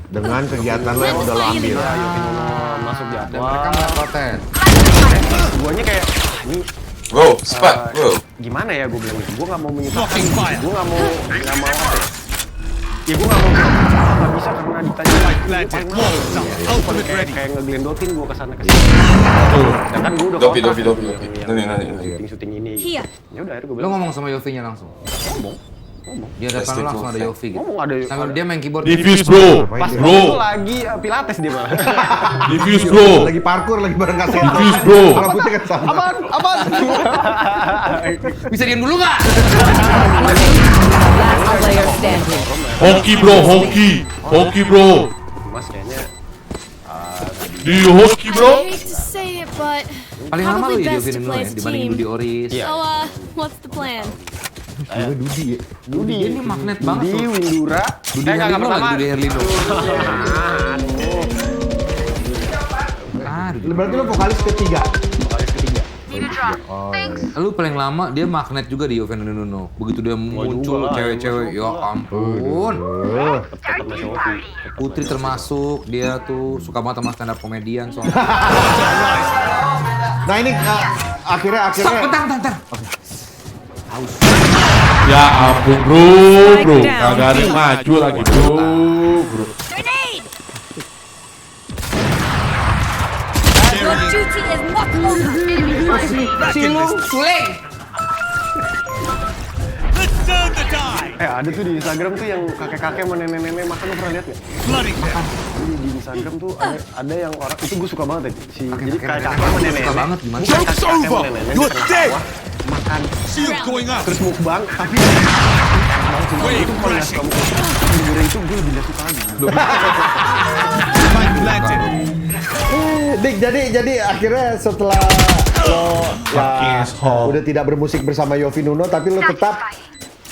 Dengan kegiatan lo yang udah lo ambil. Masuk Dan jadwal. mereka malah protes. Guanya kayak ini Bro, cepat, bro. gimana ya gue bilang gitu. Gue nggak mau menyusahkan. Gue nggak mau apa ya. Ya gue nggak mau nggak bisa karena ditanya kayak ngegelendotin gue kesana kesini. Sedangkan gue udah Dopi. syuting ini. Here. Ya udah akhirnya gue Lo bilang ngomong sama Yofi-nya langsung. Dia depan lo langsung ada Yofi gitu. Ngomong ada. Sambil dia main keyboard. Diffuse bro, Pas bro. itu lagi pilates dia malah. Diffuse bro. Lagi parkour, lagi bareng kasih. Diffuse bro. Rambutnya kan sama. Apaan? Bisa diam dulu nggak? Last player standing. Honky bro, honky bro. Mas kayaknya Do you honky bro? I hate to say it, but Paling lama lu probably ya best Yofi to dulu play ya as a dibanding team. Dudi Oris. Iya. So, what's the plan? Dudi Ini magnet banget Dudi, tuh. Windura. Dudi Herlino lagi, Dudi Herlino. Berarti lo vokalis ketiga. Lu paling lama dia magnet juga di Yofi Nuno. Begitu dia muncul cewek-cewek, ya ampun. Putri termasuk, dia tuh suka banget sama stand up komedian soalnya. Nah ini akhirnya. Stop, bentar. Ya ampun bro. Kagak ada yang maju lagi bro. Your duty is not over. Silung, suling. Ada tuh di Instagram tuh yang kakek-kakek sama nenek-nenek makan, lu pernah lihat nggak? Di Instagram tuh ada yang orang itu gue suka banget ya. Jadi kakek-kakek sama nenek-nenek. Suka banget gimana? Kakek-kakek sama nenek-nenek di tengah sawah makan terus mukbang tapi itu kalau nggak suka mukbang itu gue lebih suka lagi. Dik, jadi akhirnya setelah lo ya udah tidak bermusik bersama Yofi Nuno, tapi lo tetap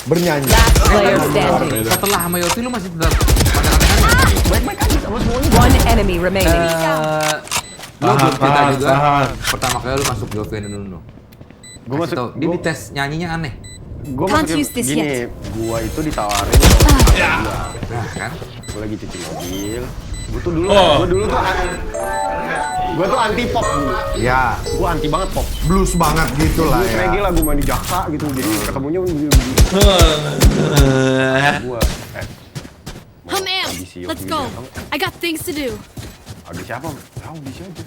bernyanyi. Last player standing. Setelah sama Yofi lu masih tetap kontak-kontakan? Baik-baik aja sama semuanya. One enemy remaining. Lo belum cerita juga tahan. pertama kali lu masuk Yofi Nuno. Gue masuk, Dia di tes nyanyinya aneh. gue Can't masuk use this gini, yet. gue itu ditawarin sama gua. Nah kan? Gue lagi cuci mobil. Gue tuh dulu tuh anti pop dulu. Ya, Gue anti banget pop. blues banget gitu lah Gue ya. reggae lah, gue main di Jaksa gitu. Jadi ketemunya gue Am, let's go. I got things to do. Audisi apa? Audisi aja.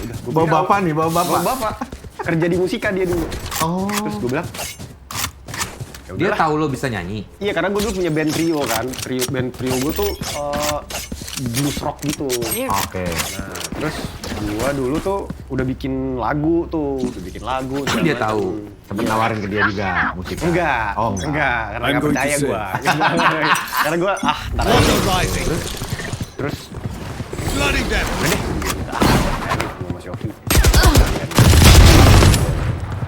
Udah, gue Bawa bapak nih, bawa bapak. bapak. Kerja di musika dia dulu. Oh. Terus gue bilang, ya Dia udahlah. tahu lo bisa nyanyi. Iya, karena gue dulu punya band trio kan. Band trio gue tuh blues rock gitu. Oke. Nah, terus gue dulu tuh udah bikin lagu tuh. segala Dia macam. tahu. Sempet nawarin ke dia juga musik. Enggak. Oh, enggak. Karena I'm nggak going to percaya say. gue. Karena gue, ntar aja. Terus, Flooding them. udah deh. Sama Mas Yofi.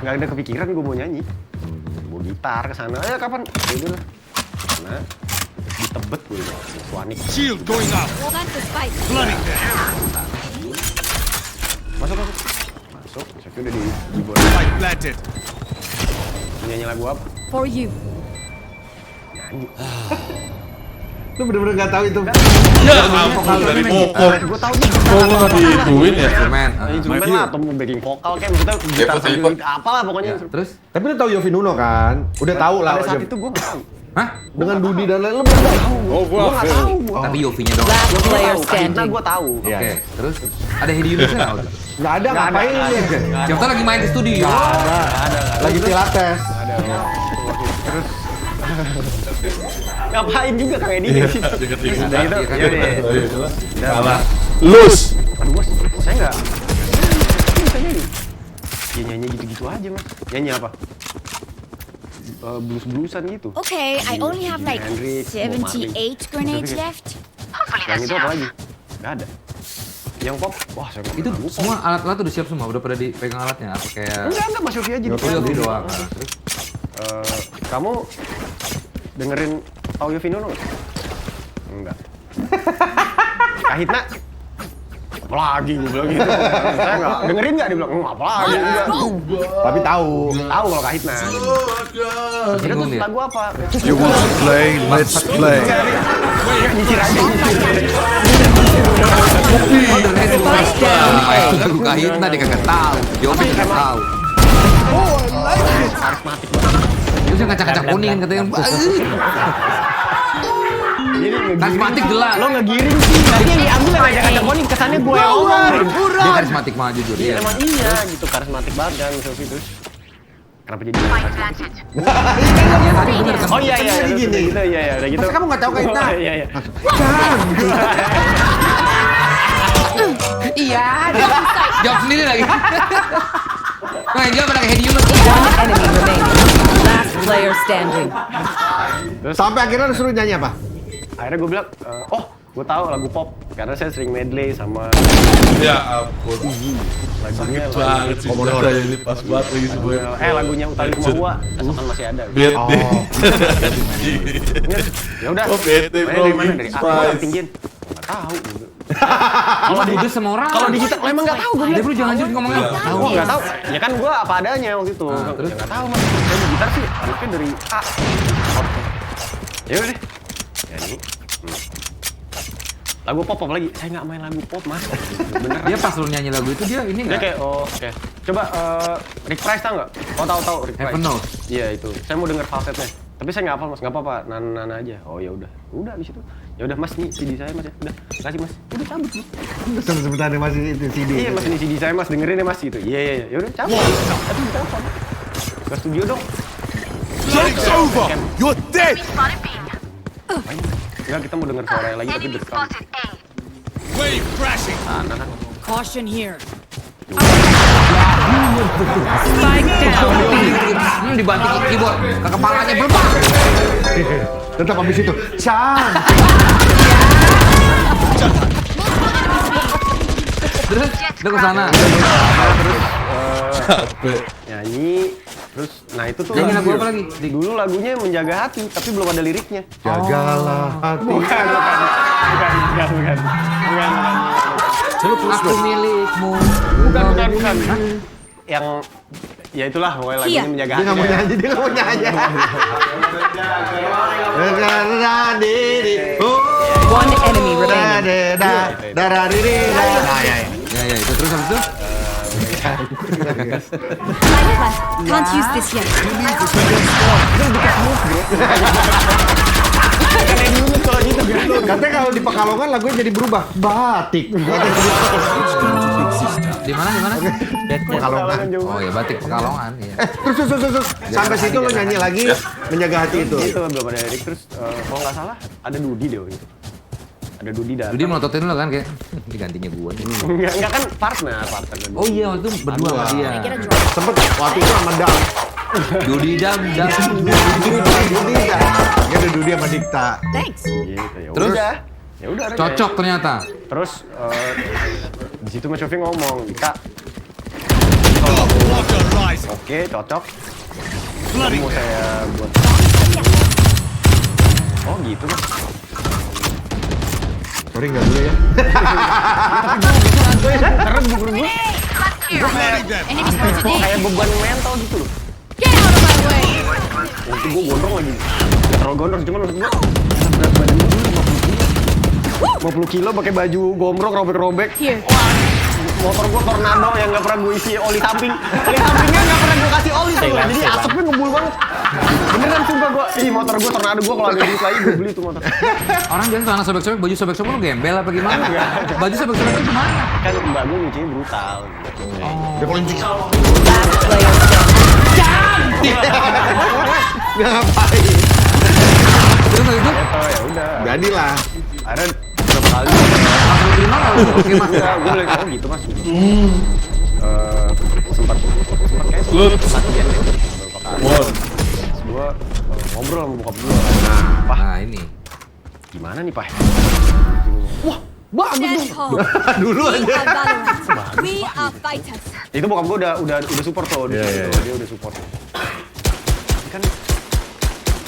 Nggak ada kepikiran gue mau nyanyi. Bawa gitar ke sana. Ayo kapan? Ya udah lah. Karena di Tebet gue Suanik. Shield going up. Plant the spike. Flooding them. Masuk. Mas Yofi udah di keyboard. Spike planted. Nyanyi lagu apa? For you. Nyanyi. Lu bener-bener gak tahu itu. Ya ampun dari Moko. Gue tahu nih. Kok nggak diituin ya? Instrumen. Instrumen lah atau backing vokal kayak maksudnya gitar sambil apalah pokoknya. Terus? Tapi lu tahu Yofi Nuno kan? Udah tahu lah. Pada saat itu gue nggak tahu. Hah? Dengan Dudi dan lain-lain lu belum tahu. Gue nggak tahu. Tapi Yofinya dong. Last player Karena standing. gue tahu. Oke. Terus ada Hedi Yunus nggak? Nggak ada, ngapain ini? Siapa lagi main di studio? Lagi pilates. Terus ngapain juga kayak ini? Udah gitu. Yaudah. Kalah. Lose. Aduh bos, saya nggak. Bisa nyanyi. Ya nyanyi gitu-gitu aja mas. Nyanyi apa? Blues-bluesan gitu. Okay, I only have like Hendrix, Bob Marley. 78 grenades left. Yang itu apa lagi? Nggak ada. Yang pop, wah saya nggak Itu pernah lupa. semua alat-alat udah siap semua, udah pada dipegang alatnya apa kayak Enggak, Mas Yofi aja. Oh, Yofi doang. Nah, terus Kamu dengerin tahu Yofi Nuno nggak? Enggak. Kahitna? Apalagi gue bilang gitu. Saya nggak dengerin nggak dia bilang, apalagi enggak. Tapi tahu. Tahu kalau Kahitna. Kira bingung tuh dia. lagu apa? You want to play? Let's play. Nyicir aja. lagu Kahitna dia kagak tahu. Yofi kagak tahu. Karismatik banget. Terus yang kaca-kaca kuning kan katanya. Jadi Karismatik jelas. Lo ngegiring sih. Tadi yang diambil yang ngajak-ngajak koning kesannya gue yang ngomong. Dia karismatik mah jujur Iya dia. emang iya gitu karismatik banget kan Mas Yofi terus. Kenapa jadi Tadi bener kan? Oh iya iya, Kan gini. gitu, iya udah gitu. Masa kamu nggak tahu Kak Ita? Iya iya. Iya, jawab sendiri lagi. Nah, jawab lagi Hedi Yunus. One enemy remaining. Last player standing. Sampai akhirnya lu suruh nyanyi apa? Akhirnya gue bilang, gue tahu lagu pop karena saya sering medley sama Ya ampun. lagunya Banget sih Komodo ini pas banget lagi semuanya. lagunya Utali Kumawa, asalkan masih ada. Bete. Ya udah. Oh, bete, mainnya bro. dari mana dari A Spice. tinggiin? Nggak tahu. Kalau di sama orang. Kalau di gitar emang nggak tahu gue. Dia bro jangan lanjut ngomongnya. Tahu nggak tahu? Ya kan gue apa adanya waktu itu. Terus? Ya nggak tahu mas. Saya di gitar sih, anaknya dari A. Oke. Ya udah deh. Nyanyi. Lagu pop lagi. Saya nggak main lagu pop mas. Bener. Dia pas lu nyanyi lagu itu dia ini Dia enggak? kayak oke. Coba Rick Price tau nggak? Oh tahu Rick Price. Heaven Knows. Iya itu. Saya mau denger falsetnya. Tapi saya nggak hafal mas. Nggak apa-apa. Nana aja. Oh ya udah. Udah di situ. Ya udah mas nih CD saya mas ya. Udah. Kasih mas. Udah cabut lu. Sebentar nih masih itu CD. Iya mas ini CD saya mas dengerin ya mas gitu. Iya. Ya udah cabut. Tapi ditelepon. Ke studio dong. Joke's over! You're dead! Enggak kita mau denger suara lagi tapi direkam. Wave crashing! Nah kan. Caution here. Spike down B. Dibanting keyboard ke kepalanya berubah. Tetap habis itu. Cantik. Terus udah ke sana. Terus nyanyi. Terus nah itu tuh Nyanyi lagu apa lagi? Dulu lagunya Menjaga Hati tapi belum ada liriknya. Jagalah hati. Bukan. Aku milikmu. Bukan. Yang ya itulah pokoknya lagunya Iya. Menjaga Dia Hati. nggak mau nyanyi, dia nggak mau nyanyi. Karena diri. One enemy remaining. Darah diri. Nah ya. Ya itu terus habis itu. Can't use this yet. Katanya kalau di Pekalongan lagunya jadi berubah. Batik. Di mana? Pekalongan. Oh ya batik Pekalongan ya. Terus. Sampai situ lo nyanyi lagi Menjaga Hati itu. Itu belum ada lirik terus kalau nggak salah ada Dudi deh waktu itu. Ada Dudi datang. Dudi melototin lo kan kayak digantinya gua nih. Enggak kan partner. Oh iya waktu itu berdua sama dia. Sempet waktu itu sama Dam. Dudi dam. Dia ada Dudi sama Dikta. Thanks. Gitu ya. Terus? Ya udah. Cocok ternyata. Terus di situ Mas Yofi ngomong, "Dika, Water rising! oke, cocok. Bloody Mau hell! saya buat." Oh gitu Mas. Sorry nggak dulu ya. Karena gue Bloody them! Enemy spotted A. kayak beban mental gitu loh. Get out of my way. Waktu gue gondrong lagi. Gak terlalu gondrong, cuman maksud gue berat badan gue dulu 50 kilo pakai baju gombrong robek-robek. Here. Motor gue tornado yang gak pernah gue isi oli samping. Oli sampingnya gak pernah gue kasih oli tuh. Jadi asapnya ngebul banget. Beneran sumpah gue. Ih motor gue tornado gue kalau ada duit lagi gue beli tuh motor. Orang bilang celana sobek-sobek, baju sobek-sobek lu gembel apa gimana? Baju sobek-sobek itu gimana? Kan mbak gue nyucinya brutal. Dia polisi. Last player standing. Ngapain? Terus habis itu Ya udah. Jadilah. Akhirnya berapa kali. langsung terima nggak? Oke mas. Gue bilang, oh gitu mas. Sempat kayak Lutz. latihan deh. Beberapa kali. One. Terus gue ngobrol sama bokap gue. Nah ini. Gimana nih Pak? Wah, bagus Stand dong. tall. Dulu We aja. are Valorant. We are fighters. Itu bokap gue udah support tuh di situ. Dia udah support. Tapi kan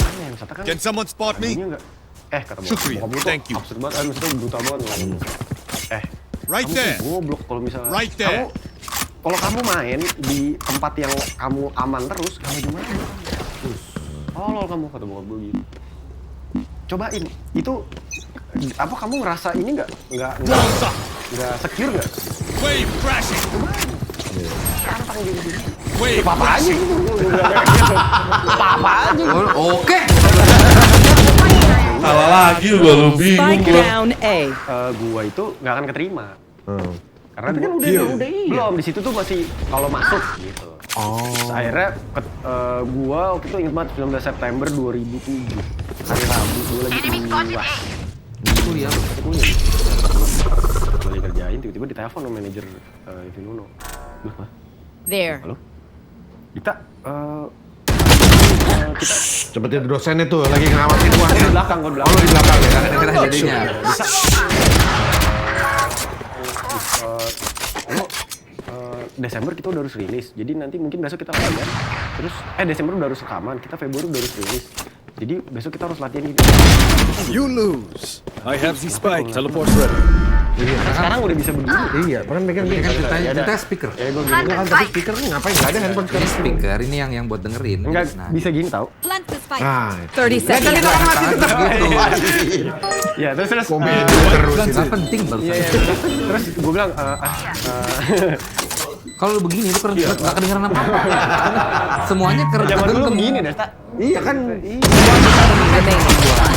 mana yang misalkan kan Can someone spot me? lagunya nggak kata Shukriya. bokap gue Thank you. tuh absurd banget, maksudnya brutal banget ngomong. Right Kamu there. tuh goblok kalau misalnya Right there. kalau kamu main di tempat yang kamu aman terus, kamu gimana? Tolol kamu kata bokap gue gitu. Cobain, itu apa kamu ngerasa ini nggak secure nggak? Wave crashing! Tantang gitu. Wave Apa aja crashing! gitu. Apa aja. Oke. Salah lagi gua lu bingung Spike gua. down A. Gua itu nggak akan keterima. Karena Tapi kan udah iya. belum di situ tuh masih kalau masuk gitu. Terus akhirnya gua waktu itu inget banget 19 September 2007 hari Rabu gua lagi UAS. Kuliah. Kuliah. Gua lagi kerjain tiba-tiba ditelepon sama manajer Vinuno. Loh, Mas? There. Halo? Kita kita Seperti dosennya tuh lagi ngawasin gua. di belakang, gua di belakang. Oh, lu di belakang ya. Dengar jadinya. Desember kita udah harus rilis, jadi nanti mungkin besok kita latihan. Terus Desember udah harus rekaman, kita Februari udah harus rilis. Jadi besok kita harus latihan gitu. You lose. I have the spike. Teleport ready. Sekarang udah bisa begini. Iya, kan megang Ini kan kita speaker. Ya gue gini. kan tapi speaker ngapain? Enggak ada handphone Ini sekarang. speaker, ini yang buat dengerin. Enggak Nah, bisa gini tau. Plant the spike. Nah, 30 seconds. gitu. Ya terus komedi terus. Nggak penting baru. terus gue bilang Kalau lu begini, lu nggak kedengeran apa-apa. Semuanya zaman dulu begini deh, Tak. Iya kan. Remaining.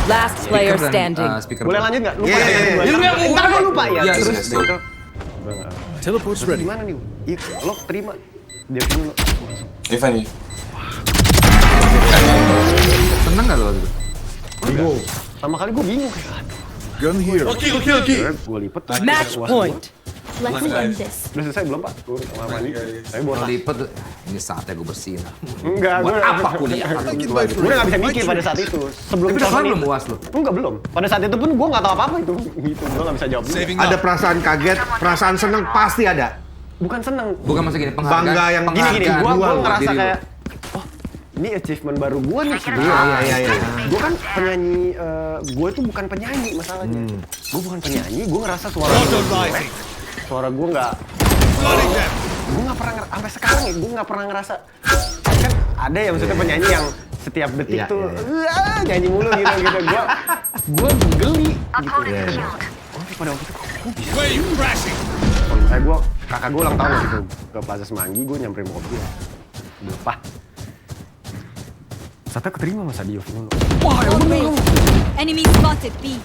Last player standing. Speaker. Boleh lanjut nggak? Lupa Iya, ya? iya, Lu yang ntar gue lupa ya. Iya, Terus iya. gitu. Teleport's Terus ready. gimana nih? Iya, lo terima. Dia dulu. Tiffany. Seneng nggak lo gitu? Bingung. Pertama kali gue bingung kayak aduh. Gun here. Gue lipet terus Match gua- point. Let's end this. Udah selesai belum, Pak? Gue kamar mandi. Tapi Kalau bosan. lipet, ini saatnya gue bersihin. Enggak, gue Apa kuliah? Gue udah gak bisa mikir pada saat itu. Sebelum Tapi udah telepon belum itu. UAS lo? Enggak, belum. Pada saat itu pun gue gak tahu apa-apa itu. Gitu, gue gak bisa jawab. Saving Ada up. perasaan kaget, perasaan seneng pasti ada. Bukan seneng. Bukan masa gini, penghargaan. Bangga yang Gini-gini, gue Penghargaan buat ngerasa diri lo. kayak, oh ini achievement baru gue nih sih. Iya. Gue kan penyanyi, gue tuh bukan penyanyi masalahnya. Gue bukan penyanyi, gue ngerasa suara gue Auto jelek. rising. Suara gue gak, Flooding them. gue gak pernah, sampai sekarang ya, gue gak pernah ngerasa. Kan ada ya maksudnya penyanyi yang setiap detik Iya, tuh, iya. nyanyi mulu gitu. Gue geli gitu. Iya. Oh, pada waktu itu, kok bisa? Wave crashing. Kakak gue ulang tahun gitu ke Plaza Semanggi, gue nyamperin bokap gue. Udah, Pak. Ternyata keterima Mas Adi Yovinuno. Wah, enemy spotted B.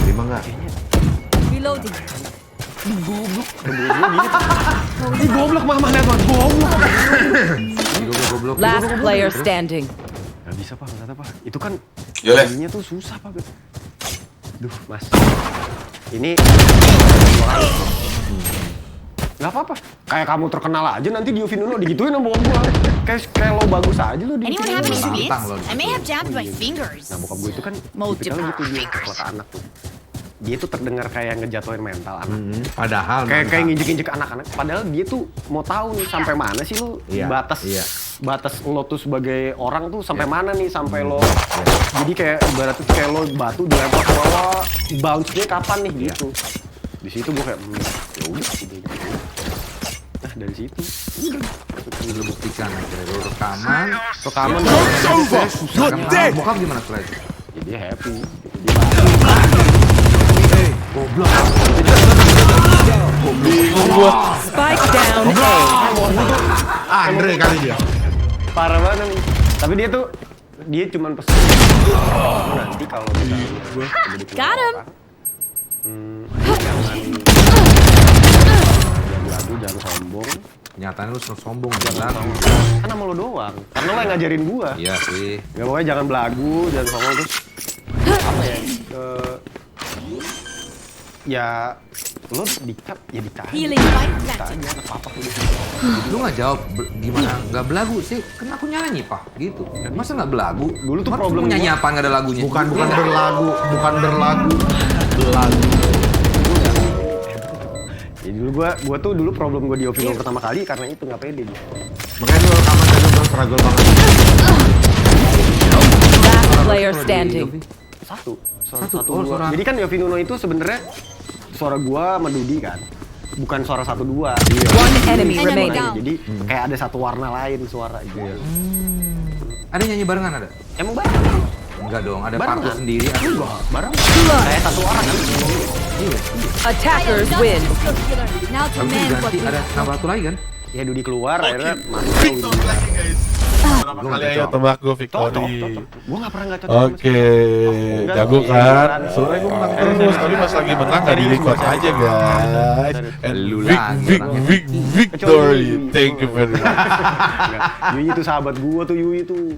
Terima nggak? Reloading. Ih, goblok mama lihat Bang. Goblok. Goblok. Last player standing. Gak bisa Pak, ternyata Pak. Itu kan Yoleh. jadinya tuh susah Pak. Duh, Mas. Ini Gak apa-apa. Kayak kamu terkenal aja nanti di Yovinuno digituin sama bokap gue. Kayak lo bagus aja lo di Anyone Yovinuno. have any sweets? Tantang lo. I may have jammed my fingers. Nah bokap gue itu kan Multiple tipikalnya gitu dia kalau ke anak tuh. Dia tuh terdengar kayak ngejatuhin mental anak. Padahal Kayak nginjek-injek anak-anak. Padahal dia tuh mau tahu nih sampai mana sih lu Iya, batas iya. batas lo tuh sebagai orang tuh sampai mana nih sampai lo. Jadi kayak ibarat tuh kayak lo batu dilempar ke bawah, bounce-nya kapan nih gitu. Di situ gue kayak ya udah gitu. Nah dari situ udah Lu buktikan akhirnya lu rekaman. rekaman. You're dead. Bokap gimana setelah itu? Ya dia happy. Dia Spike down A. Andre kali dia. parah banget nih. Tapi dia cuman pesan nanti kalau misalnya gue Got him. jangan lagu, jangan sombong. Kenyataannya lu sombong jangan. Kan sama lo doang. Karena lo yang ngajarin gua. Iya sih. Ya pokoknya jangan belagu, jangan sombong terus apa ya? Ya lo dikap ya ditahan. Healing light Ditahan planted. ya apa-apa udah. Lu nggak jawab gimana nggak belagu sih? Kan aku nyanyi pak, gitu. Masa nggak belagu? Dulu tuh Mas, problem mau nyanyi gua- apa nggak ada lagunya? Bukan berlagu, belagu. Ya dulu gua tuh dulu problem gua di Yovinuno pertama kali karena itu nggak pede dia. Makanya lu rekaman tadi udah struggle banget. Last player standing. Satu. Oh, Gua. suara. Jadi kan Yovinuno itu sebenarnya suara gua sama Dudi kan. Bukan suara 1-2. One enemy Enemy remaining. down. Jadi kayak ada satu warna lain suara gitu. Ada nyanyi barengan ada? Emang bareng? Enggak dong, ada Barengan? part lu sendiri. Enggak, bareng. Kayak satu orang kan. Attackers win. Now to Tapi mend what ganti we ada nama satu lagi kan? Ya Dudi keluar akhirnya masuk Dudi. Kali ayo tebak gue victory. Gue nggak pernah nggak cocok. Oke, jago kan? Soalnya gue menang terus, tapi pas lagi menang gak di-record aja guys. And victory, thank you very much. Yui itu sahabat gue tuh, Yui itu.